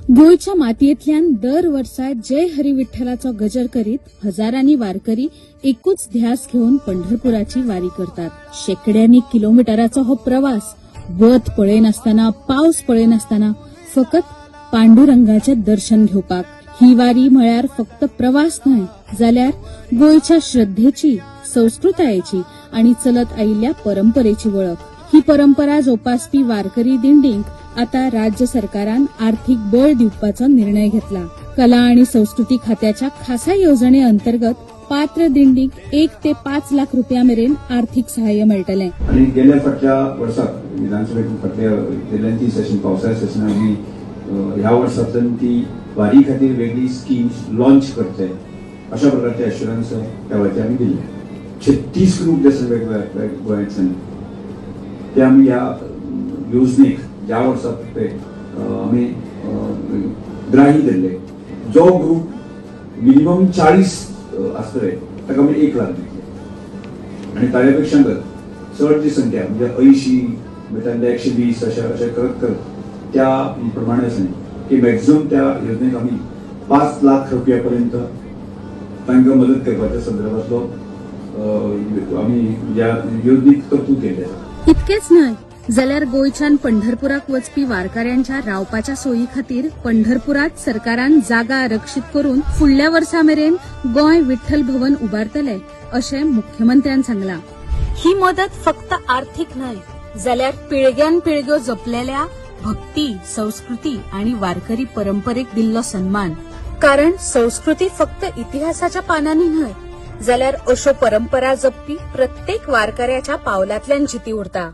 गोंयच्या मातयेंतल्यान दर वर्सा जय हरी विठ्ठलाचो गजर करीत हजारांनी वारकरी एकूच ध्यास घेवन पंढरपुराची वारी करतात. शेकड्यांनी किलोमिटराचो हो प्रवास वत पळयनासतना पावस पळयनासतना फकत पांडुरंगाचे दर्शन घेवपाक. ही वारी म्हळ्यार फक्त प्रवास न्हय जाल्यार गोंयच्या श्रद्धेची, संस्कृतायेची आणि चलत आयिल्ल्या परंपरेची वळख. ही परंपरा जोपासपी वारकरी दिंडीक आता राज्य सरकारान आर्थिक बळ दिवपाचो निर्णय घेतला. कला आणि संस्कृती खात्याच्या खासा येवजणे अंतर्गत पात्र दिंडीक 1 ते 5 लाख रुपया मेरेन आर्थिक सहाय्य मेळटले. आणि गेल्या फाटल्या वर्साक विधानसभेतून फाटल्या गेल्या 3 सेशन पावसाळ्या सेशनाक आमी ह्या वर्सांतल्यान ती वारी खातीर वेगळी स्कीम्स लॉन्च करतले अशा प्रकारचे एश्युरन्स त्या वतीन आमी दिल्ले. 36 ग्रुप जे आसा वेगवेगळ्या गोंयांतल्यान ते आमी ह्या योजनेक ज्या वर्साक ते आमी ग्राही धरले. जो ग्रुप मिनिमम 40 आसतले ताका आमी 1 लाख दितले आणि ताचे पेक्षा चड जी संख्या म्हणजे 80 त्यातले 120 अशें करत त्या प्रमाणे आसा की मॅक्झिमम त्या योजनेक आमी 5 लाख रुपया पर्यंत तांकां मदत करपाच्या संदर्भातलो आमी ह्या योजनेक तरतूद केली आसा. इतकेच न्हय जाल्यार गोंयच्यान पंढरपुराक वचपी वारकऱ्यांच्या रावपाच्या सोयी खातीर पंढरपुरात सरकारान जागा आरक्षीत करून फुडल्या वर्सा मेरेन गोंय विठ्ठल भवन उबारतले अशें मुख्यमंत्र्यान सांगला. ही मदत फक्त आर्थिक न्हय जाल्यार पिळग्यान पिळग्यो जपलेल्या भक्ती, संस्कृती आणि वारकरी परंपरेक दिल्लो सन्मान. कारण संस्कृती फक्त इतिहासाच्या पानांनी न्हय जाल्यार अशो परंपरा जपपी प्रत्येक वारकऱ्याच्या पावलांतल्यान जिती उरता.